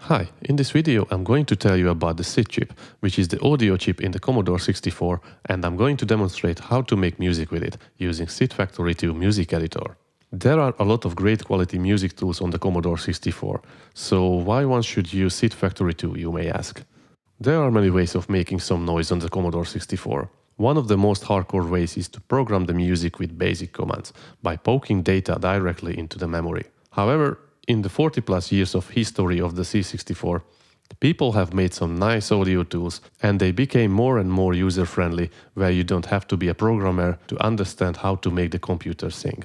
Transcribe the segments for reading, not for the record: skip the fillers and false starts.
Hi, in this video I'm going to tell you about the SID chip, which is the audio chip in the Commodore 64, and I'm going to demonstrate how to make music with it using SID Factory 2 music editor. There are a lot of great quality music tools on the Commodore 64, so why one should use SID Factory 2, you may ask? There are many ways of making some noise on the Commodore 64. One of the most hardcore ways is to program the music with basic commands by poking data directly into the memory. However, in the 40 plus years of history of the C64, people have made some nice audio tools and they became more and more user-friendly, where you don't have to be a programmer to understand how to make the computer sing.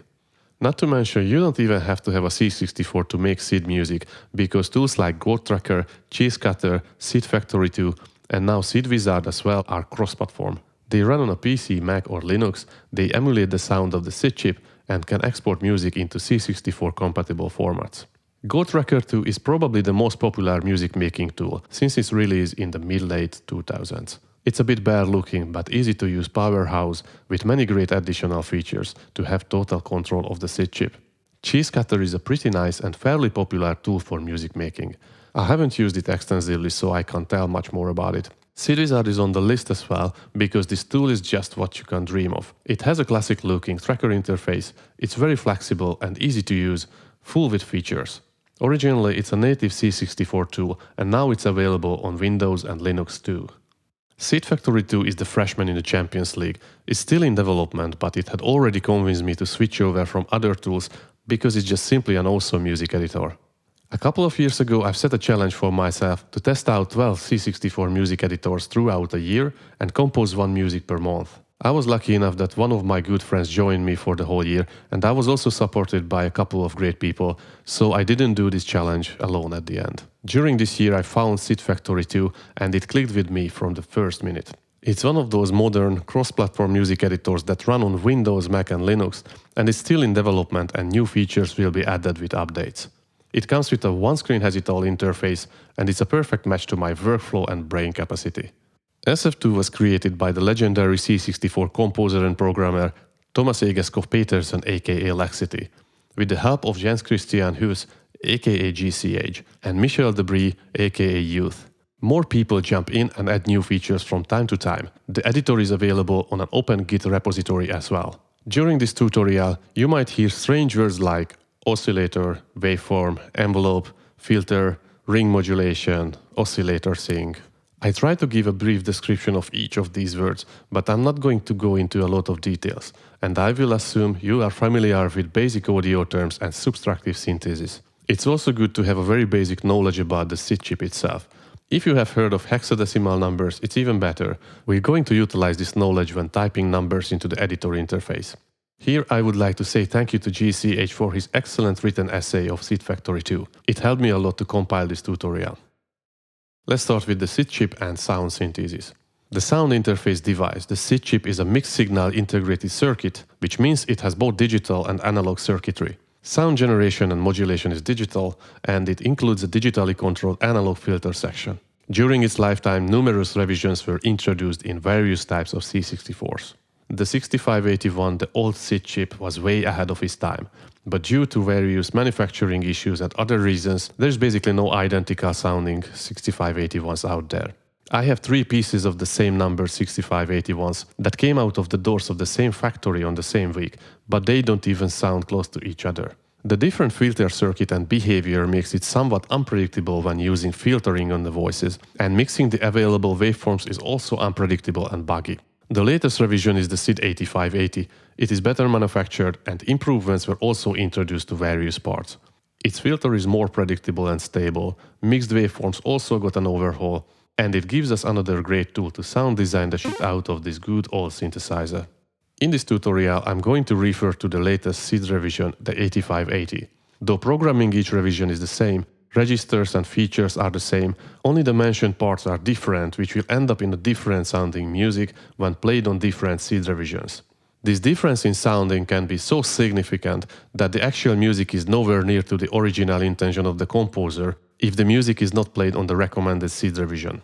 Not to mention, you don't even have to have a C64 to make SID music, because tools like Goat Tracker, Cheese Cutter, SID Factory 2 and now SID Wizard as well are cross-platform. They run on a PC, Mac or Linux, they emulate the sound of the SID chip and can export music into C64 compatible formats. Goat Tracker 2 is probably the most popular music making tool since its release in the mid-late 2000s. It's a bit bare looking but easy to use powerhouse with many great additional features to have total control of the SID chip. Cheese Cutter is a pretty nice and fairly popular tool for music making. I haven't used it extensively, so I can't tell much more about it. SID Wizard is on the list as well, because this tool is just what you can dream of. It has a classic looking tracker interface, it's very flexible and easy to use, full with features. Originally it's a native C64 tool, and now it's available on Windows and Linux too. SID Factory 2 is the freshman in the Champions League. It's still in development, but it had already convinced me to switch over from other tools because it's just simply an awesome music editor. A couple of years ago I've set a challenge for myself to test out 12 C64 music editors throughout a year and compose one music per month. I was lucky enough that one of my good friends joined me for the whole year, and I was also supported by a couple of great people, so I didn't do this challenge alone at the end. During this year I found SID Factory 2 and it clicked with me from the first minute. It's one of those modern cross-platform music editors that run on Windows, Mac and Linux, and it's still in development and new features will be added with updates. It comes with a one-screen Hexadecimal interface and it's a perfect match to my workflow and brain capacity. SF2 was created by the legendary C64 composer and programmer Thomas Egeskov Petersen aka Laxity, with the help of Jens Christian Hues aka GCH and Michel Debris aka Youth. More people jump in and add new features from time to time. The editor is available on an open Git repository as well. During this tutorial you might hear strange words like oscillator, waveform, envelope, filter, ring modulation, oscillator sing. I try to give a brief description of each of these words, but I'm not going to go into a lot of details, and I will assume you are familiar with basic audio terms and subtractive synthesis. It's also good to have a very basic knowledge about the SID chip itself. If you have heard of hexadecimal numbers, it's even better. We're going to utilize this knowledge when typing numbers into the editor interface. Here I would like to say thank you to GCH for his excellent written essay of SID Factory 2. It helped me a lot to compile this tutorial. Let's start with the SID chip and sound synthesis. The sound interface device, the SID chip, is a mixed signal integrated circuit, which means it has both digital and analog circuitry. Sound generation and modulation is digital, and it includes a digitally controlled analog filter section. During its lifetime, numerous revisions were introduced in various types of C64s. The 6581, the old SID chip, was way ahead of its time, but due to various manufacturing issues and other reasons, there's basically no identical sounding 6581s out there. I have 3 pieces of the same number 6581s that came out of the doors of the same factory on the same week, but they don't even sound close to each other. The different filter circuit and behavior makes it somewhat unpredictable when using filtering on the voices, and mixing the available waveforms is also unpredictable and buggy. The latest revision is the SID 8580. It is better manufactured and improvements were also introduced to various parts. Its filter is more predictable and stable, mixed waveforms also got an overhaul, and it gives us another great tool to sound design the shit out of this good old synthesizer. In this tutorial I'm going to refer to the latest SID revision, the 8580. Though programming each revision is the same, registers and features are the same, only the mentioned parts are different, which will end up in a different sounding music when played on different SID revisions. This difference in sounding can be so significant that the actual music is nowhere near to the original intention of the composer if the music is not played on the recommended SID revision.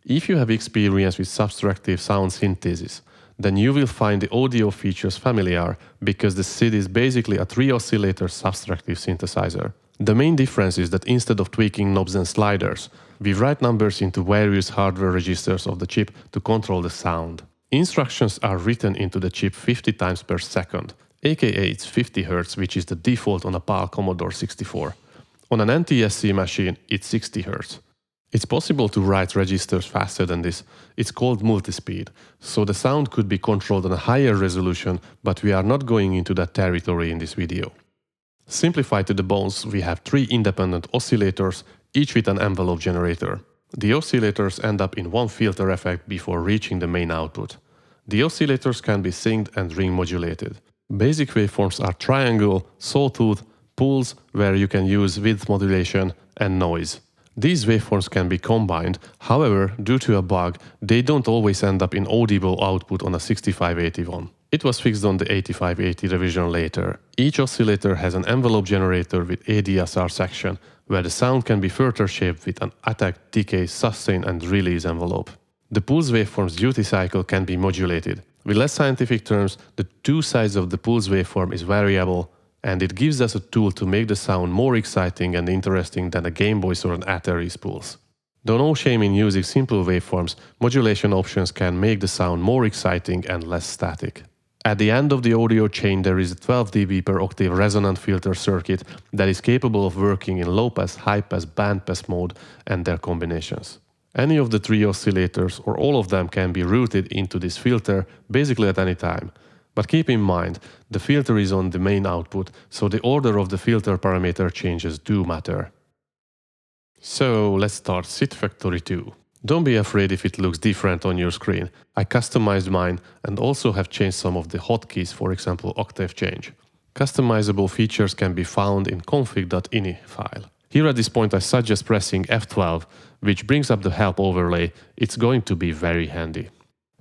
If you have experience with subtractive sound synthesis, then you will find the audio features familiar, because the SID is basically a 3-oscillator subtractive synthesizer. The main difference is that instead of tweaking knobs and sliders, we write numbers into various hardware registers of the chip to control the sound. Instructions are written into the chip 50 times per second, aka it's 50 Hz, which is the default on a PAL Commodore 64. On an NTSC machine, it's 60 Hz. It's possible to write registers faster than this. It's called multispeed, so the sound could be controlled on a higher resolution, but we are not going into that territory in this video. Simplified to the bones, we have 3 independent oscillators, each with an envelope generator. The oscillators end up in one filter effect before reaching the main output. The oscillators can be synced and ring modulated. Basic waveforms are triangle, sawtooth, pulse, where you can use width modulation, and noise. These waveforms can be combined, however, due to a bug, they don't always end up in audible output on a 6581. It was fixed on the 8580 revision later. Each oscillator has an envelope generator with ADSR section, where the sound can be further shaped with an attack, decay, sustain and release envelope. The pulse waveform's duty cycle can be modulated. With less scientific terms, the two sides of the pulse waveform is variable, and it gives us a tool to make the sound more exciting and interesting than a Game Boy or an Atari pulse. Though no shame in using simple waveforms, modulation options can make the sound more exciting and less static. At the end of the audio chain there is a 12 dB per octave resonant filter circuit that is capable of working in low pass, high pass, band pass mode and their combinations. Any of the 3 oscillators or all of them can be routed into this filter basically at any time. But keep in mind, the filter is on the main output, so the order of the filter parameter changes do matter. So let's start SID Factory 2. Don't be afraid if it looks different on your screen. I customized mine and also have changed some of the hotkeys, for example octave change. Customizable features can be found in config.ini file. Here at this point I suggest pressing F12, which brings up the help overlay. It's going to be very handy.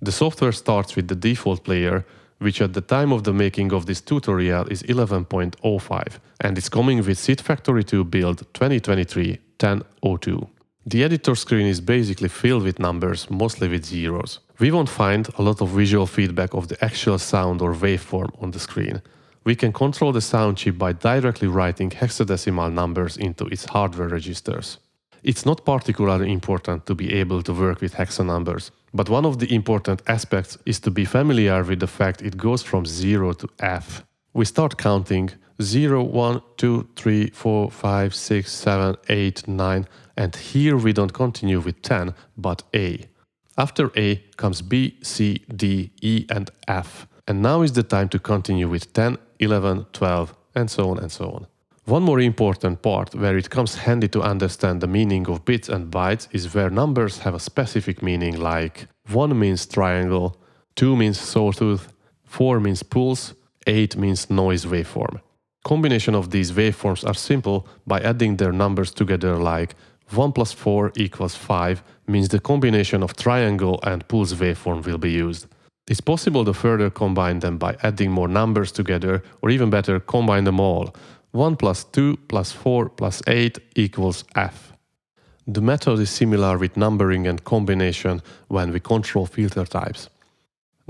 The software starts with the default player, which at the time of the making of this tutorial is 11.05, and it's coming with SID Factory 2 build 2023-10.02. The editor screen is basically filled with numbers, mostly with zeros. We won't find a lot of visual feedback of the actual sound or waveform on the screen. We can control the sound chip by directly writing hexadecimal numbers into its hardware registers. It's not particularly important to be able to work with hexa numbers, but one of the important aspects is to be familiar with the fact it goes from 0 to F. We start counting 0, 1, 2, 3, 4, 5, 6, 7, 8, 9, and here we don't continue with 10, but A. After A comes B, C, D, E and F. And now is the time to continue with 10, 11, 12, and so on and so on. One more important part where it comes handy to understand the meaning of bits and bytes is where numbers have a specific meaning, like 1 means triangle, 2 means sawtooth, 4 means pulse, 8 means noise waveform. Combination of these waveforms are simple by adding their numbers together, like 1 plus 4 equals 5 means the combination of triangle and pulse waveform will be used. It's possible to further combine them by adding more numbers together, or even better, combine them all. 1 plus 2 plus 4 plus 8 equals F. The method is similar with numbering and combination when we control filter types.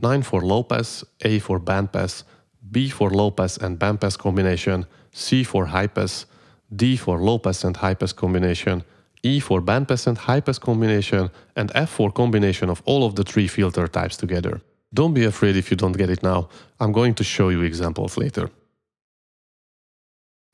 9 for low pass, A for band pass, B for low pass and band pass combination, C for high pass, D for low pass and high pass combination, E for band pass and high pass combination, and F for combination of all of the 3 filter types together. Don't be afraid if you don't get it now. I'm going to show you examples later.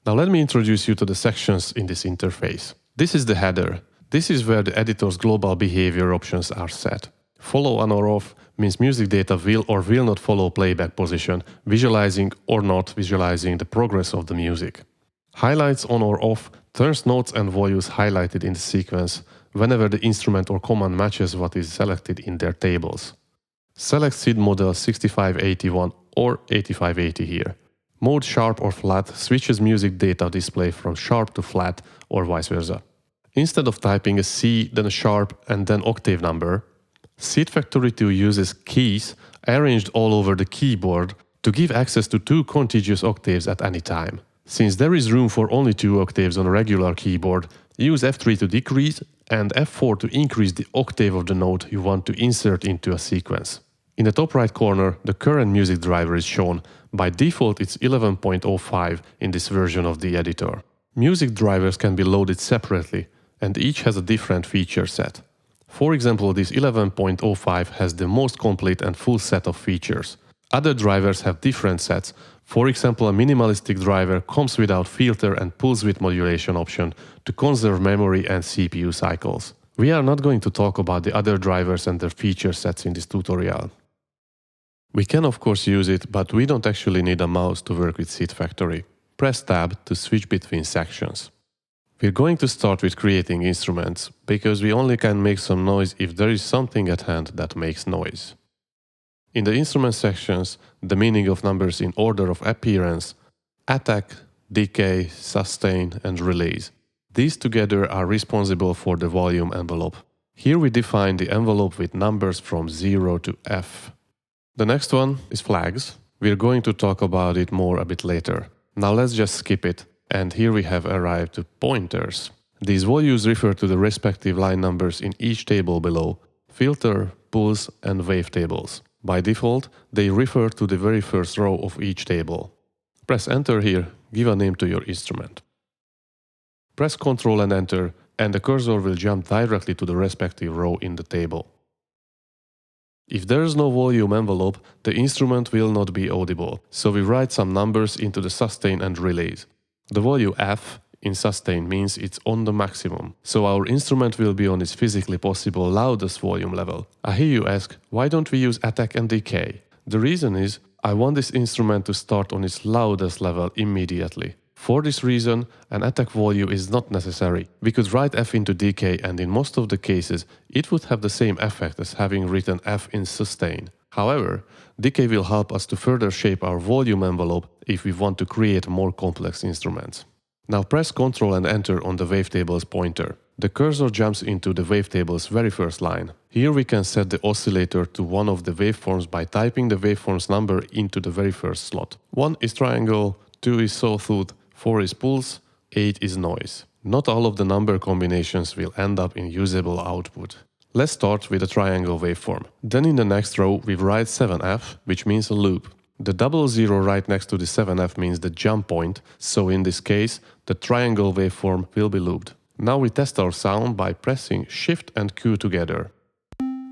Now let me introduce you to the sections in this interface. This is the header. This is where the editor's global behavior options are set. Follow on or off means music data will or will not follow playback position, visualizing or not visualizing the progress of the music. Highlights on or off turns notes and values highlighted in the sequence whenever the instrument or command matches what is selected in their tables. Select SID model 6581 or 8580 here. Mode sharp or flat switches music data display from sharp to flat or vice versa. Instead of typing a C, then a sharp and then octave number, SID Factory 2 uses keys arranged all over the keyboard to give access to 2 contiguous octaves at any time. Since there is room for only 2 octaves on a regular keyboard, use F3 to decrease and F4 to increase the octave of the note you want to insert into a sequence. In the top right corner, the current music driver is shown. By default, it's 11.05 in this version of the editor. Music drivers can be loaded separately, and each has a different feature set. For example, this 11.05 has the most complete and full set of features. Other drivers have different sets. For example, a minimalistic driver comes without filter and pulse width modulation option to conserve memory and CPU cycles. We are not going to talk about the other drivers and their feature sets in this tutorial. We can of course use it, but we don't actually need a mouse to work with SID Factory. Press Tab to switch between sections. We're going to start with creating instruments, because we only can make some noise if there is something at hand that makes noise. In the instrument sections, the meaning of numbers in order of appearance, attack, decay, sustain, and release. These together are responsible for the volume envelope. Here we define the envelope with numbers from 0 to F. The next one is flags. We're going to talk about it more a bit later. Now let's just skip it. And here we have arrived to pointers. These values refer to the respective line numbers in each table below: filter, pulse, and wave tables. By default, they refer to the very first row of each table. Press Enter here, give a name to your instrument. Press Ctrl and Enter, and the cursor will jump directly to the respective row in the table. If there is no volume envelope, the instrument will not be audible, so we write some numbers into the sustain and release. The value F in sustain means it's on the maximum, so our instrument will be on its physically possible loudest volume level. I hear you ask, why don't we use attack and decay? The reason is, I want this instrument to start on its loudest level immediately. For this reason, an attack value is not necessary. We could write F into decay, and in most of the cases, it would have the same effect as having written F in sustain. However, decay will help us to further shape our volume envelope if we want to create more complex instruments. Now press Ctrl and Enter on the wavetable's pointer. The cursor jumps into the wavetable's very first line. Here we can set the oscillator to one of the waveforms by typing the waveform's number into the very first slot. 1 is triangle, 2 is sawtooth, 4 is pulse, 8 is noise. Not all of the number combinations will end up in usable output. Let's start with a triangle waveform. Then in the next row we write 7F, which means a loop. The 00 right next to the 7F means the jump point, so in this case the triangle waveform will be looped. Now we test our sound by pressing Shift and Q together.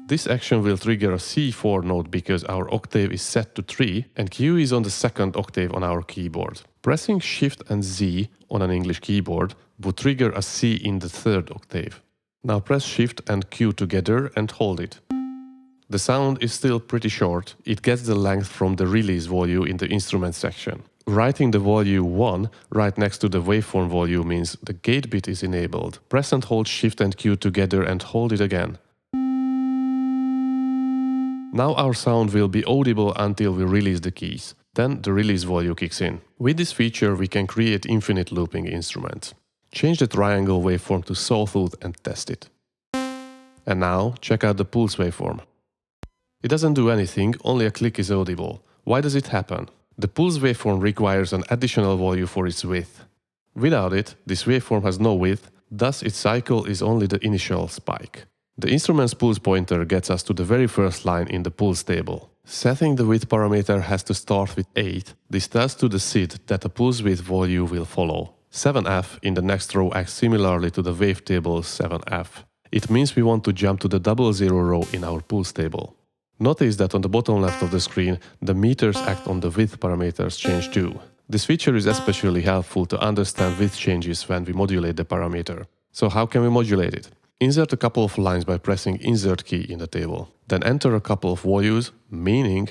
This action will trigger a C4 note because our octave is set to 3 and Q is on the second octave on our keyboard. Pressing Shift and Z on an English keyboard would trigger a C in the third octave. Now press Shift and Q together and hold it. The sound is still pretty short. It gets the length from the release value in the instrument section. Writing the value 1 right next to the waveform value means the gate bit is enabled. Press and hold Shift and Q together and hold it again. Now our sound will be audible until we release the keys. Then the release value kicks in. With this feature we can create infinite looping instruments. Change the triangle waveform to sawtooth and test it. And now check out the pulse waveform. It doesn't do anything, only a click is audible. Why does it happen? The pulse waveform requires an additional value for its width. Without it, this waveform has no width, thus its cycle is only the initial spike. The instrument's pulse pointer gets us to the very first line in the pulse table. Setting the width parameter has to start with 8. This tells to the SID that a pulse width value will follow. 7F in the next row acts similarly to the wavetable 7F. It means we want to jump to the 00 row in our pulse table. Notice that on the bottom left of the screen, the meters act on the width parameters change too. This feature is especially helpful to understand width changes when we modulate the parameter. So how can we modulate it? Insert a couple of lines by pressing Insert key in the table. Then enter a couple of values, meaning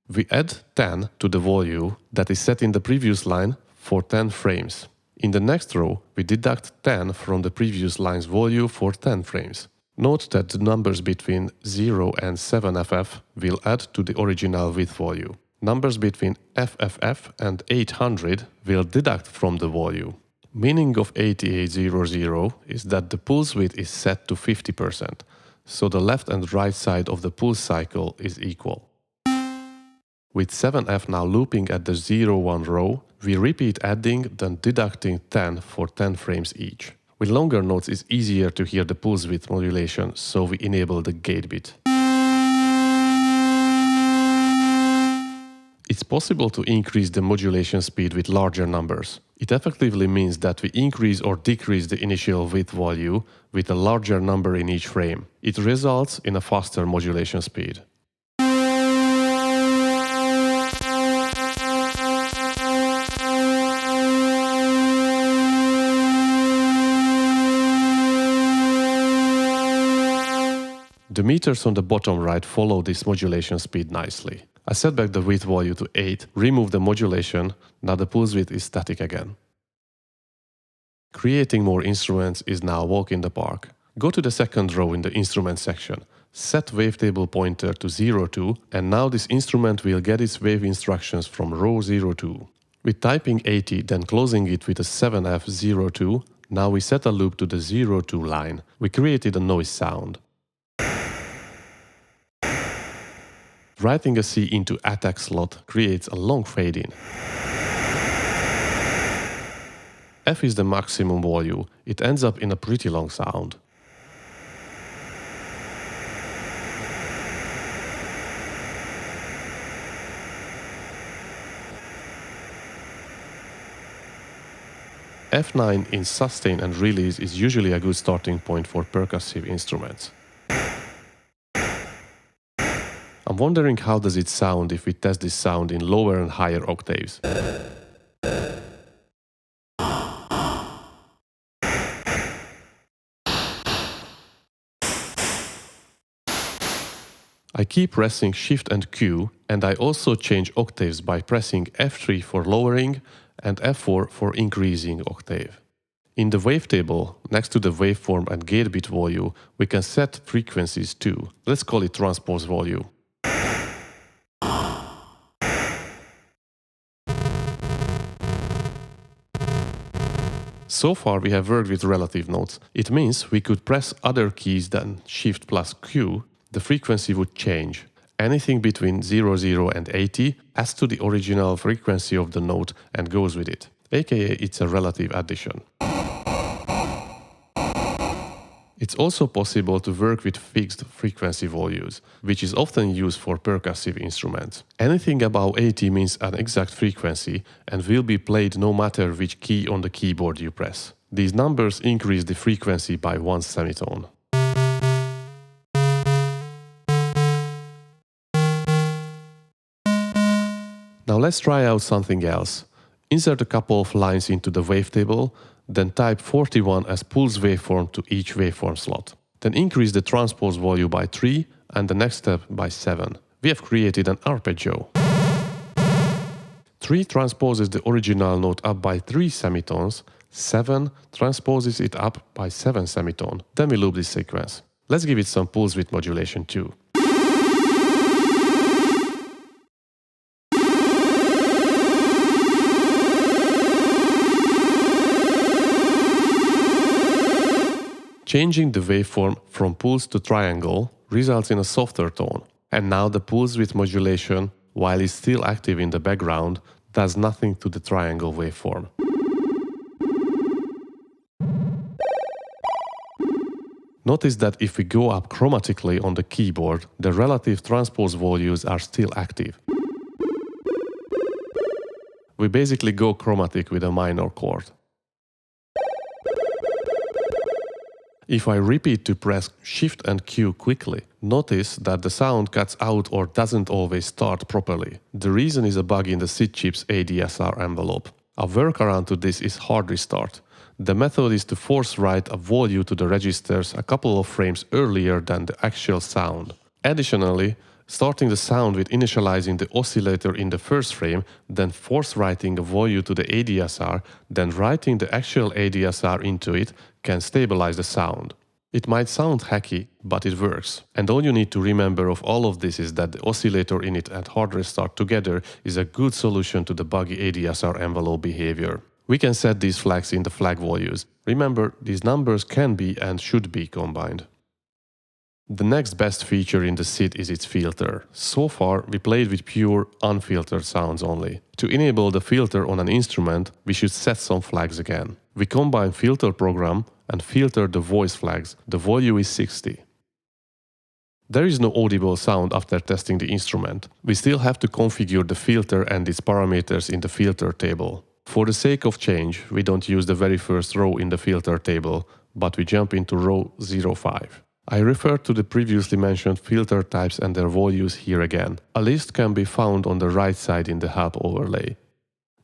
we add 10 to the value that is set in the previous line for 10 frames. In the next row, we deduct 10 from the previous line's value for 10 frames. Note that the numbers between 0 and 7FF will add to the original width value. Numbers between FFF and 800 will deduct from the value. Meaning of 8800 is that the pulse width is set to 50%, so the left and right side of the pulse cycle is equal. With 7F now looping at the 01 row, we repeat adding then deducting 10 for 10 frames each. With longer notes it's easier to hear the pulse width modulation, so we enable the gate bit. It's possible to increase the modulation speed with larger numbers. It effectively means that we increase or decrease the initial width value with a larger number in each frame. It results in a faster modulation speed. The meters on the bottom right follow this modulation speed nicely. I set back the width value to 8, remove the modulation, now the pulse width is static again. Creating more instruments is now a walk in the park. Go to the second row in the instrument section, set wavetable pointer to 02, and now this instrument will get its wave instructions from row 02. With typing 80, then closing it with a 7F02, now we set a loop to the 02 line. We created a noise sound. Writing a C into attack slot creates a long fade-in. F is the maximum value. It ends up in a pretty long sound. F9 in sustain and release is usually a good starting point for percussive instruments. I'm wondering how does it sound if we test this sound in lower and higher octaves. I keep pressing Shift and Q, and I also change octaves by pressing F3 for lowering and F4 for increasing octave. In the wavetable, next to the waveform and gate bit value, we can set frequencies too. Let's call it transpose value. So far we have worked with relative notes. It means we could press other keys than Shift plus Q, the frequency would change. Anything between 00 and 80 adds to the original frequency of the note and goes with it, aka it's a relative addition. It's also possible to work with fixed frequency values, which is often used for percussive instruments. Anything above 80 means an exact frequency and will be played no matter which key on the keyboard you press. These numbers increase the frequency by 1 semitone. Now let's try out something else. Insert a couple of lines into the wavetable, then type 41 as pulse waveform to each waveform slot. Then increase the transpose value by 3 and the next step by 7. We have created an arpeggio. 3 transposes the original note up by 3 semitones, 7 transposes it up by 7 semitones. Then we loop this sequence. Let's give it some pulse width modulation too. Changing the waveform from pulse to triangle results in a softer tone. And now the pulse width modulation, while it's still active in the background, does nothing to the triangle waveform. Notice that if we go up chromatically on the keyboard, the relative transpose values are still active. We basically go chromatic with a minor chord. If I repeat to press Shift and Q quickly, notice that the sound cuts out or doesn't always start properly. The reason is a bug in the SID chip's ADSR envelope. A workaround to this is HardRestart. The method is to force write a value to the registers a couple of frames earlier than the actual sound. Additionally, starting the sound with initializing the oscillator in the first frame, then force writing a value to the ADSR, then writing the actual ADSR into it can stabilize the sound. It might sound hacky, but it works. And all you need to remember of all of this is that the oscillator init and HardRestart together is a good solution to the buggy ADSR envelope behavior. We can set these flags in the flag values. Remember, these numbers can be and should be combined. The next best feature in the SID is its filter. So far, we played with pure, unfiltered sounds only. To enable the filter on an instrument, we should set some flags again. We combine filter program and filter the voice flags. The value is 60. There is no audible sound after testing the instrument. We still have to configure the filter and its parameters in the filter table. For the sake of change, we don't use the very first row in the filter table, but we jump into row 05. I refer to the previously mentioned filter types and their values here again. A list can be found on the right side in the help overlay.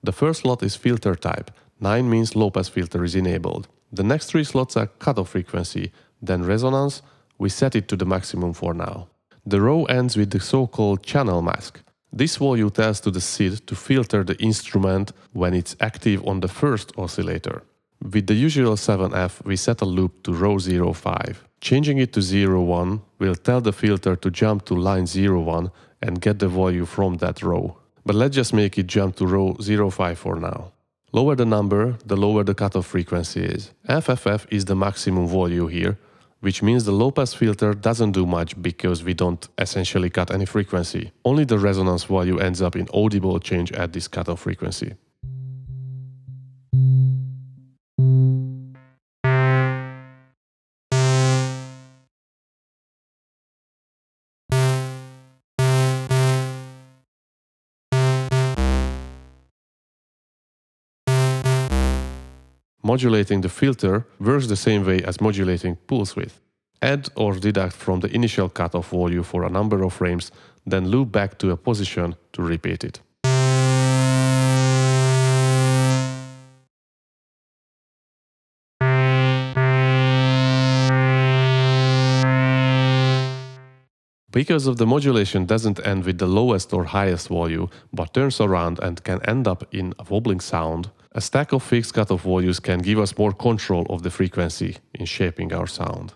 The first slot is filter type. 9 means low pass filter is enabled. The next 3 slots are cutoff frequency, then resonance. We set it to the maximum for now. The row ends with the so-called channel mask. This value tells to the SID to filter the instrument when it's active on the first oscillator. With the usual 7F, we set a loop to row 05. Changing it to 01 will tell the filter to jump to line 01 and get the value from that row. But let's just make it jump to row 05 for now. Lower the number, the lower the cutoff frequency is. FFF is the maximum value here, which means the low-pass filter doesn't do much because we don't essentially cut any frequency. Only the resonance value ends up in audible change at this cutoff frequency. Modulating the filter works the same way as modulating pulse width. Add or deduct from the initial cutoff value for a number of frames, then loop back to a position to repeat it. Because of the modulation doesn't end with the lowest or highest value, but turns around and can end up in a wobbling sound, a stack of fixed cutoff values can give us more control of the frequency in shaping our sound.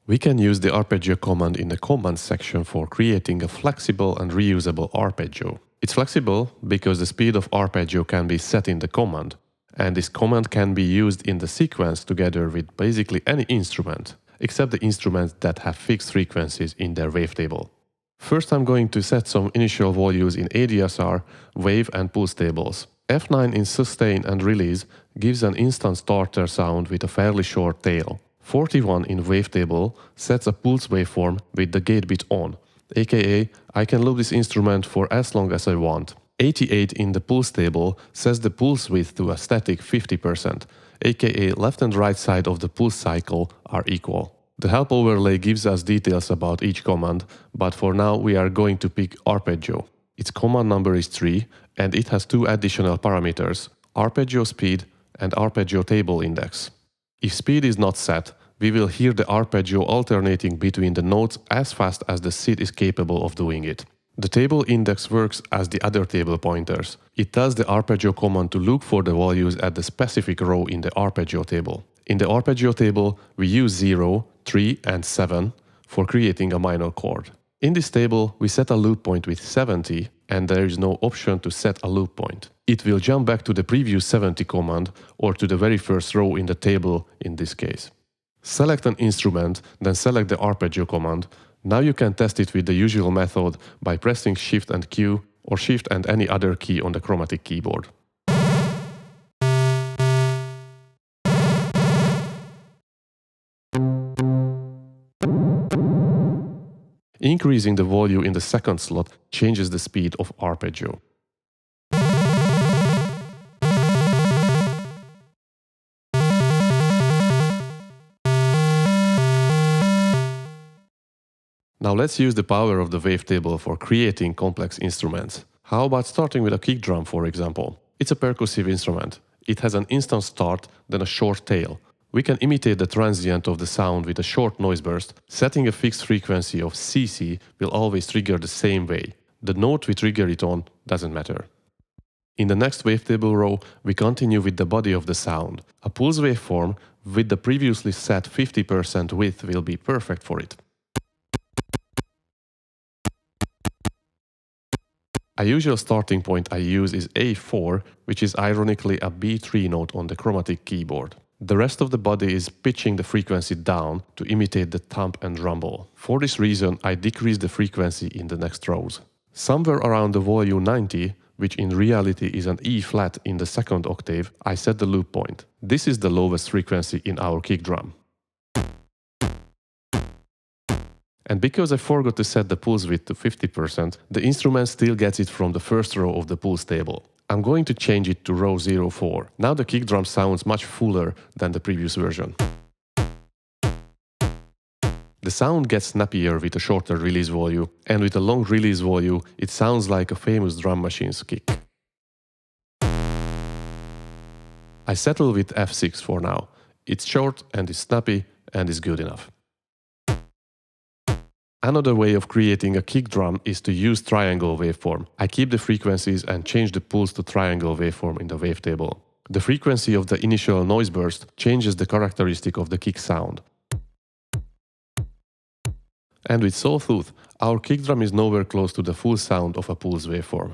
We can use the Arpeggio command in the commands section for creating a flexible and reusable arpeggio. It's flexible because the speed of arpeggio can be set in the command, and this command can be used in the sequence together with basically any instrument, except the instruments that have fixed frequencies in their wavetable. First, I'm going to set some initial values in ADSR, wave and pulse tables. F9 in sustain and release gives an instant starter sound with a fairly short tail. 41 in wavetable sets a pulse waveform with the gate bit on, aka I can loop this instrument for as long as I want. 88 in the pulse table sets the pulse width to a static 50%, aka left and right side of the pulse cycle are equal. The help overlay gives us details about each command, but for now we are going to pick arpeggio. Its command number is 3 and it has 2 additional parameters, arpeggio speed and arpeggio table index. If speed is not set, we will hear the arpeggio alternating between the notes as fast as the SID is capable of doing it. The table index works as the other table pointers. It tells the arpeggio command to look for the values at the specific row in the arpeggio table. In the arpeggio table, we use 0, 3 and 7 for creating a minor chord. In this table, we set a loop point with 70 and there is no option to set a loop point. It will jump back to the previous 70 command or to the very first row in the table in this case. Select an instrument, then select the arpeggio command. Now you can test it with the usual method by pressing Shift and Q or Shift and any other key on the chromatic keyboard. Increasing the value in the second slot changes the speed of arpeggio. Now let's use the power of the wavetable for creating complex instruments. How about starting with a kick drum, for example? It's a percussive instrument. It has an instant start, then a short tail. We can imitate the transient of the sound with a short noise burst. Setting a fixed frequency of CC will always trigger the same way. The note we trigger it on doesn't matter. In the next wavetable row, we continue with the body of the sound. A pulse waveform with the previously set 50% width will be perfect for it. A usual starting point I use is A4, which is ironically a B3 note on the chromatic keyboard. The rest of the body is pitching the frequency down to imitate the thump and rumble. For this reason, I decrease the frequency in the next rows. Somewhere around the volume 90, which in reality is an E flat in the second octave, I set the loop point. This is the lowest frequency in our kick drum. And because I forgot to set the pulse width to 50%, the instrument still gets it from the first row of the pulse table. I'm going to change it to row 04. Now the kick drum sounds much fuller than the previous version. The sound gets snappier with a shorter release volume, and with a long release volume, it sounds like a famous drum machine's kick. I settle with F6 for now. It's short and it's snappy and is good enough. Another way of creating a kick drum is to use triangle waveform. I keep the frequencies and change the pulse to triangle waveform in the wavetable. The frequency of the initial noise burst changes the characteristic of the kick sound. And with sawtooth, our kick drum is nowhere close to the full sound of a pulse waveform.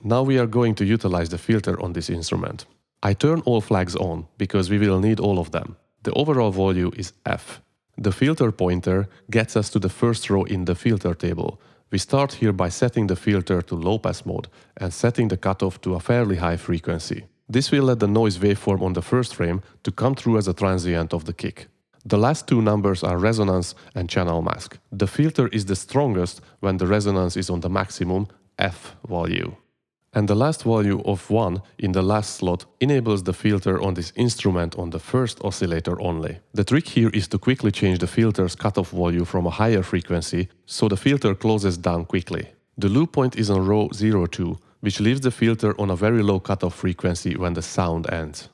Now we are going to utilize the filter on this instrument. I turn all flags on, because we will need all of them. The overall value is F. The filter pointer gets us to the first row in the filter table. We start here by setting the filter to low pass mode and setting the cutoff to a fairly high frequency. This will let the noise waveform on the first frame to come through as a transient of the kick. The last two numbers are resonance and channel mask. The filter is the strongest when the resonance is on the maximum F value. And the last value of 1 in the last slot enables the filter on this instrument on the first oscillator only. The trick here is to quickly change the filter's cutoff value from a higher frequency, so the filter closes down quickly. The loop point is on row 02, which leaves the filter on a very low cutoff frequency when the sound ends.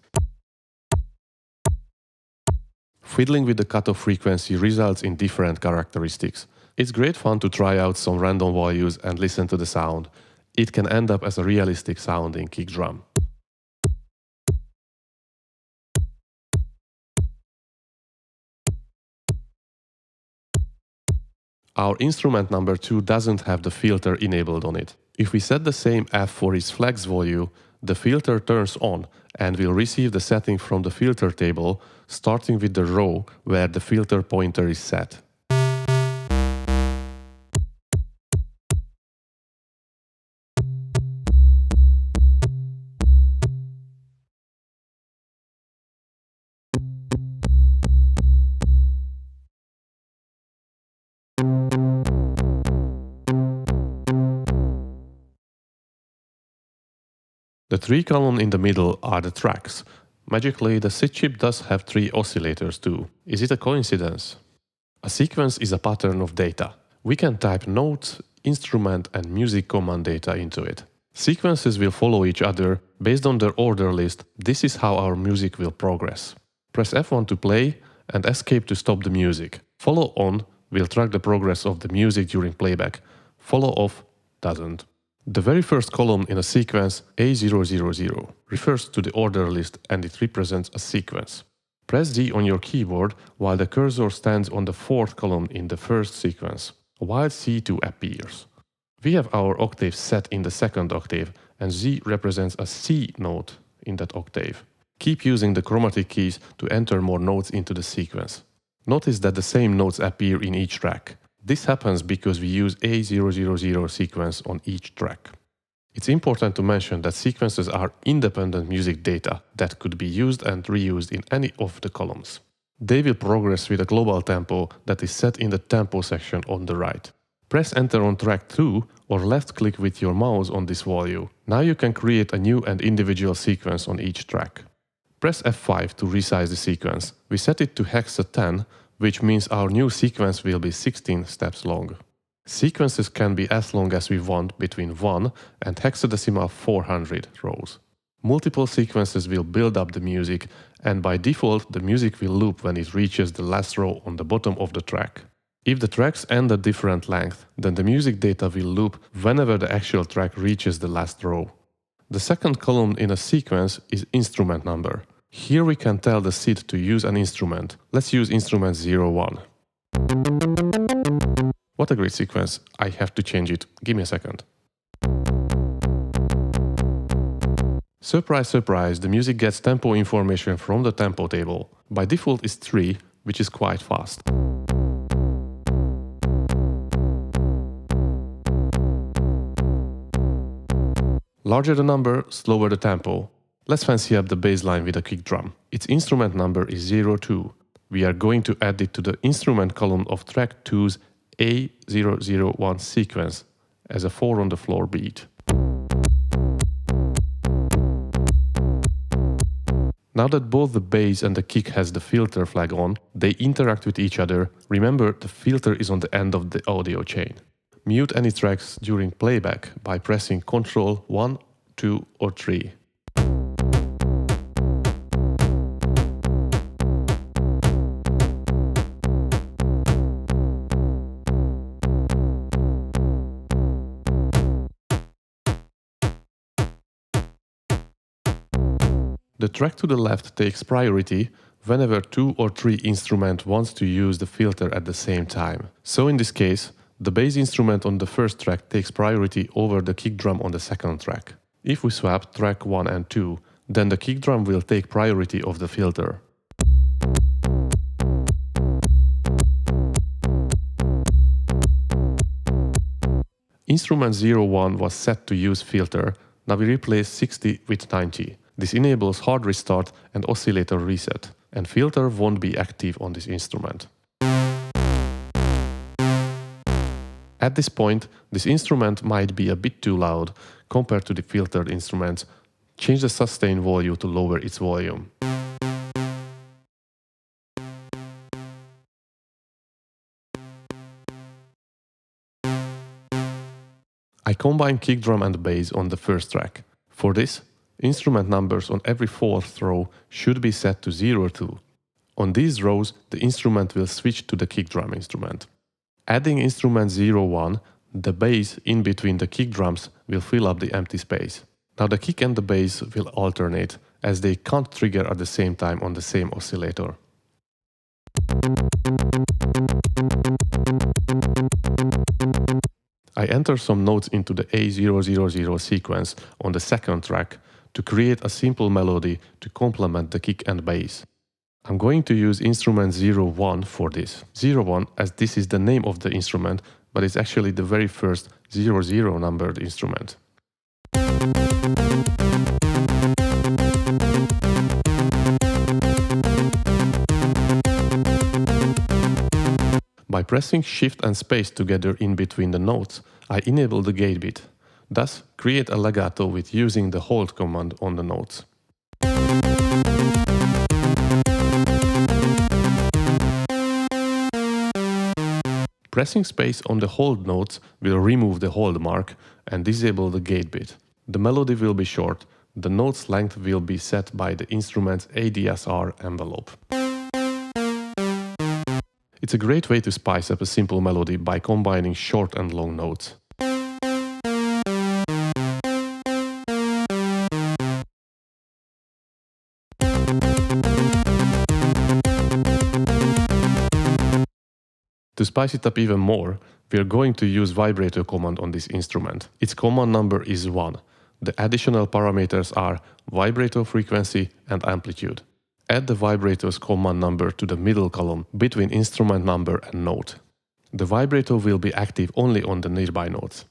Fiddling with the cutoff frequency results in different characteristics. It's great fun to try out some random values and listen to the sound. It can end up as a realistic sounding kick drum. Our instrument number 2 doesn't have the filter enabled on it. If we set the same F for its flex value, the filter turns on and will receive the setting from the filter table, starting with the row where the filter pointer is set. The three columns in the middle are the tracks. Magically, the SID chip does have 3 oscillators too. Is it a coincidence? A sequence is a pattern of data. We can type notes, instrument and music command data into it. Sequences will follow each other based on their order list. This is how our music will progress. Press F1 to play and escape to stop the music. Follow on will track the progress of the music during playback. Follow off doesn't. The very first column in a sequence, A000, refers to the order list and it represents a sequence. Press D on your keyboard while the cursor stands on the 4th column in the first sequence, while C2 appears. We have our octave set in the 2nd octave, and Z represents a C note in that octave. Keep using the chromatic keys to enter more notes into the sequence. Notice that the same notes appear in each track. This happens because we use A000 sequence on each track. It's important to mention that sequences are independent music data that could be used and reused in any of the columns. They will progress with a global tempo that is set in the tempo section on the right. Press Enter on track 2 or left-click with your mouse on this value. Now you can create a new and individual sequence on each track. Press F5 to resize the sequence. We set it to hexa 10, which means our new sequence will be 16 steps long. Sequences can be as long as we want, between 1 and hexadecimal 400 rows. Multiple sequences will build up the music, and by default the music will loop when it reaches the last row on the bottom of the track. If the tracks end at different length, then the music data will loop whenever the actual track reaches the last row. The second column in a sequence is instrument number. Here we can tell the SID to use an instrument. Let's use instrument 01. What a great sequence. I have to change it. Give me a second. Surprise, surprise, the music gets tempo information from the tempo table. By default it's 3, which is quite fast. Larger the number, slower the tempo. Let's fancy up the bass line with a kick drum. Its instrument number is 02. We are going to add it to the instrument column of track 2's A001 sequence as a 4 on the floor beat. Now that both the bass and the kick has the filter flag on, they interact with each other. Remember, the filter is on the end of the audio chain. Mute any tracks during playback by pressing Ctrl 1, 2 or 3. The track to the left takes priority whenever 2 or 3 instruments wants to use the filter at the same time. So in this case, the bass instrument on the first track takes priority over the kick drum on the second track. If we swap track 1 and 2, then the kick drum will take priority of the filter. Instrument 01 was set to use filter. Now we replace 60 with 90. This enables hard restart and oscillator reset, and filter won't be active on this instrument. At this point, this instrument might be a bit too loud compared to the filtered instruments. Change the sustain volume to lower its volume. I combine kick drum and bass on the first track. For this, instrument numbers on every fourth row should be set to 02. On these rows, the instrument will switch to the kick drum instrument. Adding instrument 01, the bass in between the kick drums will fill up the empty space. Now the kick and the bass will alternate, as they can't trigger at the same time on the same oscillator. I enter some notes into the A000 sequence on the second track to create a simple melody to complement the kick and bass. I'm going to use instrument 01 for this. 01 as this is the name of the instrument, but it's actually the very first 00 numbered instrument. By pressing Shift and Space together in between the notes, I enable the gate bit. Thus, create a legato with using the hold command on the notes. Pressing space on the hold notes will remove the hold mark and disable the gate bit. The melody will be short. The note's length will be set by the instrument's ADSR envelope. It's a great way to spice up a simple melody by combining short and long notes. To spice it up even more, we are going to use vibrato command on this instrument. Its command number is 1. The additional parameters are vibrato frequency and amplitude. Add the vibrato's command number to the middle column between instrument number and note. The vibrato will be active only on the nearby notes.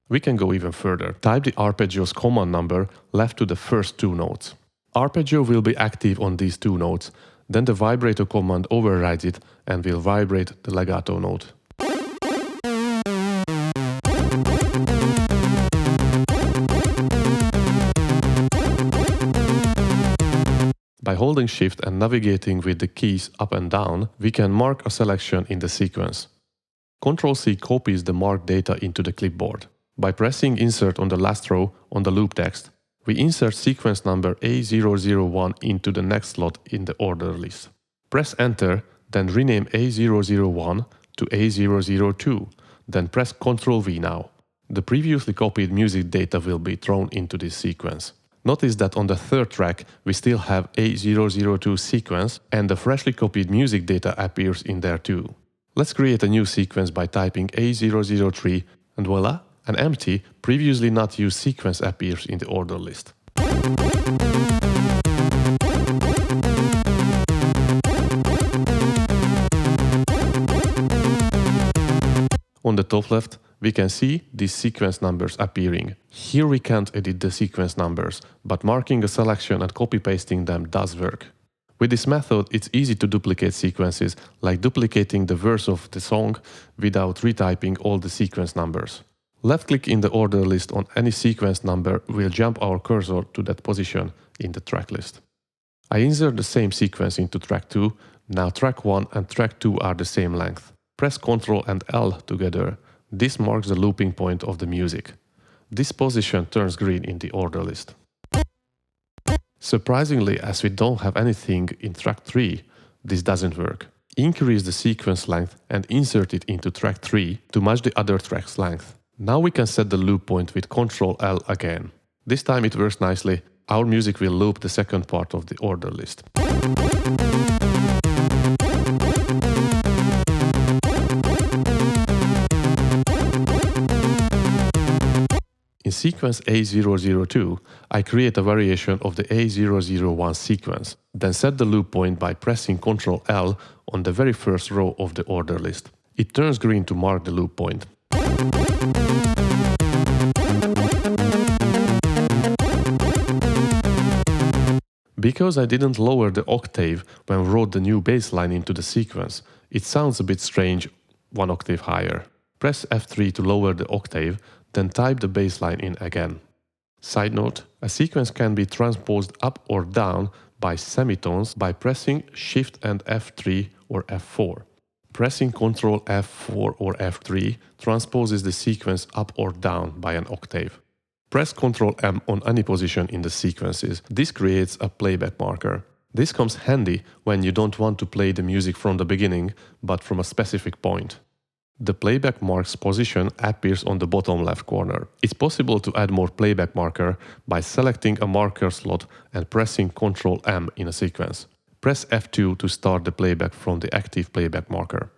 We can go even further. Type the arpeggio's command number left to the first 2 notes. Arpeggio will be active on these 2 notes, then the vibrato command overrides it and will vibrate the legato note. By holding Shift and navigating with the keys up and down, we can mark a selection in the sequence. Ctrl-C copies the marked data into the clipboard. By pressing Insert on the last row on the loop text, we insert sequence number A001 into the next slot in the order list. Press Enter, then rename A001 to A002. Then press Ctrl V now. The previously copied music data will be thrown into this sequence. Notice that on the third track we still have A002 sequence and the freshly copied music data appears in there too. Let's create a new sequence by typing A003 and voila, an empty, previously not used sequence appears in the order list. On the top left, we can see these sequence numbers appearing. Here we can't edit the sequence numbers, but marking a selection and copy-pasting them does work. With this method, it's easy to duplicate sequences, like duplicating the verse of the song without retyping all the sequence numbers. Left-click in the order list on any sequence number will jump our cursor to that position in the track list. I insert the same sequence into track 2, now track 1 and track 2 are the same length. Press Ctrl and L together. This marks the looping point of the music. This position turns green in the order list. Surprisingly, as we don't have anything in track 3, this doesn't work. Increase the sequence length and insert it into track 3 to match the other track's length. Now we can set the loop point with Ctrl L again. This time it works nicely. Our music will loop the second part of the order list. In sequence A002, I create a variation of the A001 sequence, then set the loop point by pressing Ctrl L on the very first row of the order list. It turns green to mark the loop point. Because I didn't lower the octave when wrote the new bass line into the sequence, it sounds a bit strange 1 octave higher. Press F3 to lower the octave, then type the bass line in again. Side note, a sequence can be transposed up or down by semitones by pressing Shift and F3 or F4. Pressing Ctrl F4 or F3 transposes the sequence up or down by an octave. Press Ctrl M on any position in the sequences. This creates a playback marker. This comes handy when you don't want to play the music from the beginning, but from a specific point. The playback mark's position appears on the bottom left corner. It's possible to add more playback marker by selecting a marker slot and pressing Ctrl M in a sequence. Press F2 to start the playback from the active playback marker.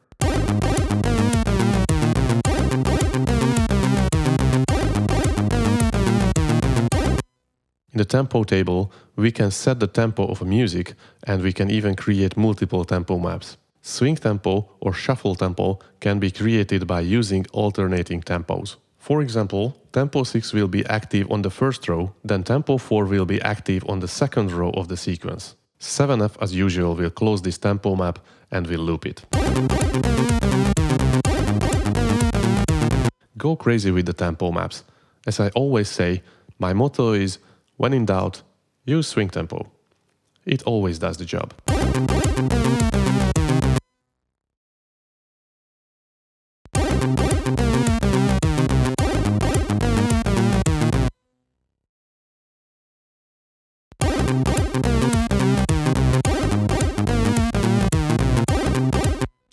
In the tempo table, we can set the tempo of a music and we can even create multiple tempo maps. Swing tempo or shuffle tempo can be created by using alternating tempos. For example, tempo 6 will be active on the first row, then tempo 4 will be active on the second row of the sequence. 7F as usual will close this tempo map and will loop it. Go crazy with the tempo maps. As I always say, my motto is, when in doubt, use swing tempo. It always does the job.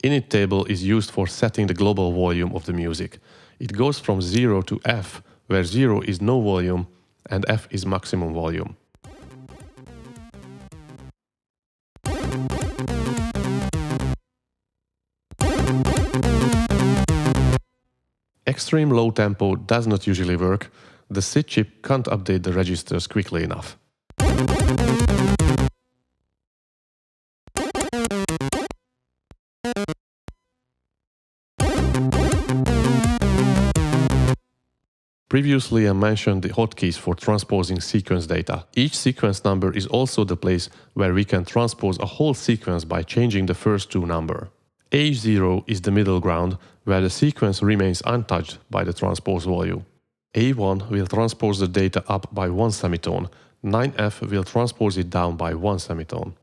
Init table is used for setting the global volume of the music. It goes from 0 to F, where 0 is no volume and F is maximum volume. Extreme low tempo does not usually work. The SID chip can't update the registers quickly enough. Previously I mentioned the hotkeys for transposing sequence data. Each sequence number is also the place where we can transpose a whole sequence by changing the first two numbers. A0 is the middle ground, where the sequence remains untouched by the transpose value. A1 will transpose the data up by 1 semitone, 9F will transpose it down by 1 semitone.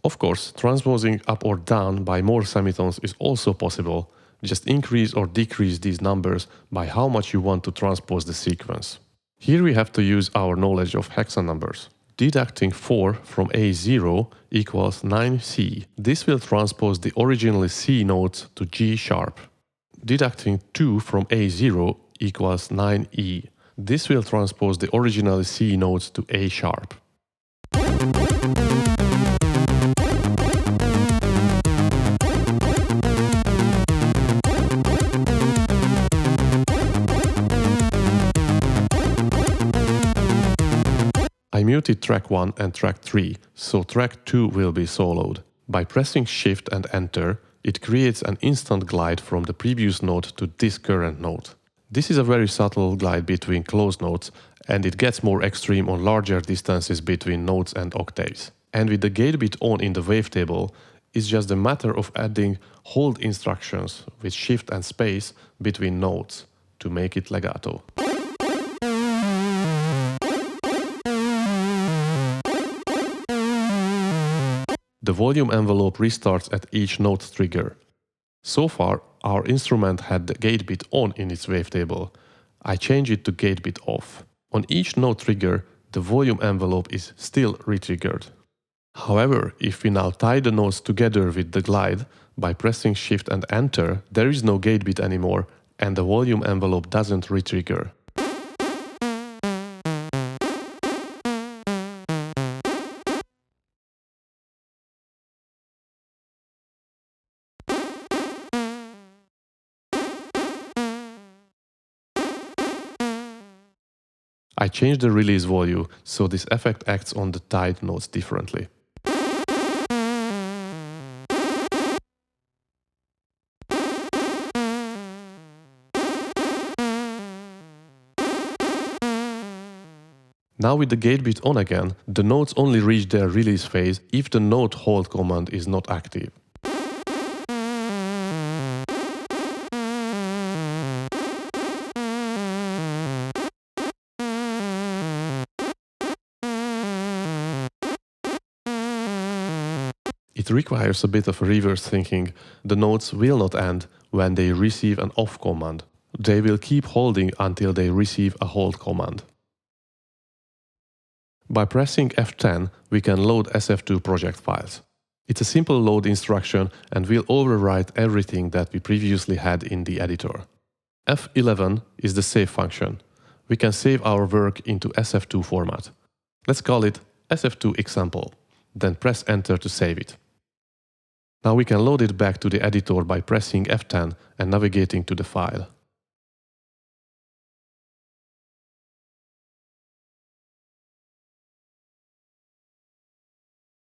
Of course, transposing up or down by more semitones is also possible. Just increase or decrease these numbers by how much you want to transpose the sequence. Here we have to use our knowledge of hexa numbers. Deducting 4 from A0 equals 9C. This will transpose the originally C notes to G sharp. Deducting 2 from A0 equals 9E. This will transpose the original C notes to A sharp. I muted track 1 and track 3, so track 2 will be soloed. By pressing Shift and Enter, it creates an instant glide from the previous note to this current note. This is a very subtle glide between closed notes, and it gets more extreme on larger distances between notes and octaves. And with the gate bit on in the wavetable, it's just a matter of adding hold instructions with Shift and space between notes to make it legato. The volume envelope restarts at each note trigger. So far, our instrument had the gate bit on in its wavetable. I change it to gate bit off. On each note trigger, the volume envelope is still retriggered. However, if we now tie the notes together with the glide, by pressing Shift and Enter, there is no gate bit anymore and the volume envelope doesn't retrigger. I changed the release value, so this effect acts on the tied notes differently. Now with the gate bit on again, the notes only reach their release phase if the note hold command is not active. It requires a bit of reverse thinking. The notes will not end when they receive an off command. They will keep holding until they receive a hold command. By pressing F10, we can load SF2 project files. It's a simple load instruction and will overwrite everything that we previously had in the editor. F11 is the save function. We can save our work into SF2 format. Let's call it SF2 example, then press Enter to save it. Now we can load it back to the editor by pressing F10 and navigating to the file.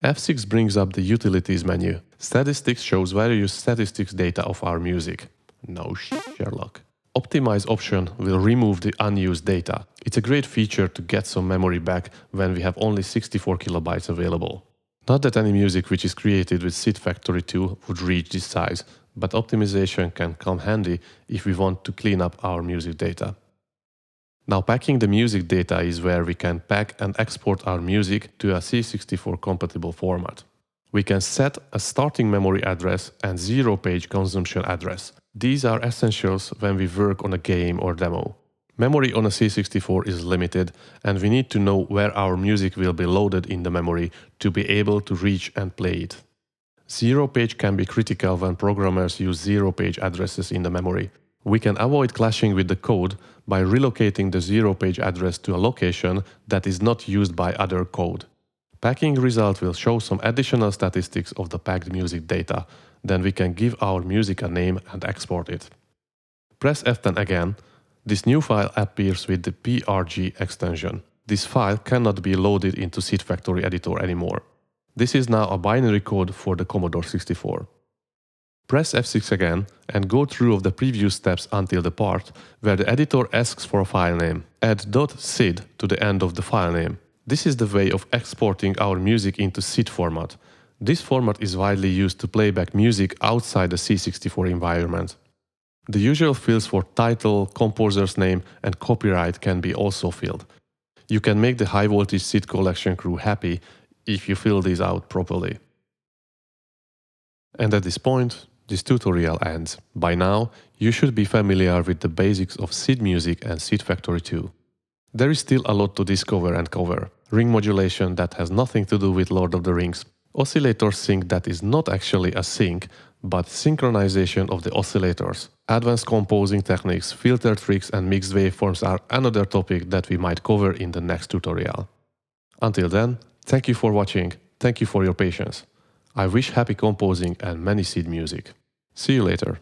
F6 brings up the Utilities menu. Statistics shows various statistics data of our music. No shit, Sherlock. Optimize option will remove the unused data. It's a great feature to get some memory back when we have only 64 kilobytes available. Not that any music which is created with SID Factory 2 would reach this size, but optimization can come handy if we want to clean up our music data. Now packing the music data is where we can pack and export our music to a C64 compatible format. We can set a starting memory address and zero page consumption address. These are essentials when we work on a game or demo. Memory on a C64 is limited and we need to know where our music will be loaded in the memory to be able to reach and play it. Zero page can be critical when programmers use zero page addresses in the memory. We can avoid clashing with the code by relocating the zero page address to a location that is not used by other code. Packing result will show some additional statistics of the packed music data. Then we can give our music a name and export it. Press F10 again. This new file appears with the PRG extension. This file cannot be loaded into SID Factory editor anymore. This is now a binary code for the Commodore 64. Press F6 again and go through of the previous steps until the part where the editor asks for a file name. Add .sid to the end of the file name. This is the way of exporting our music into SID format. This format is widely used to play back music outside the C64 environment. The usual fields for title, composer's name and copyright can be also filled. You can make the high voltage SID collection crew happy if you fill these out properly. And at this point, this tutorial ends. By now, you should be familiar with the basics of SID music and SID Factory 2. There is still a lot to discover and cover. Ring modulation that has nothing to do with Lord of the Rings. Oscillator sync that is not actually a sync, but synchronization of the oscillators. Advanced composing techniques, filter tricks and mixed waveforms are another topic that we might cover in the next tutorial. Until then, thank you for watching, thank you for your patience. I wish happy composing and many SID music. See you later.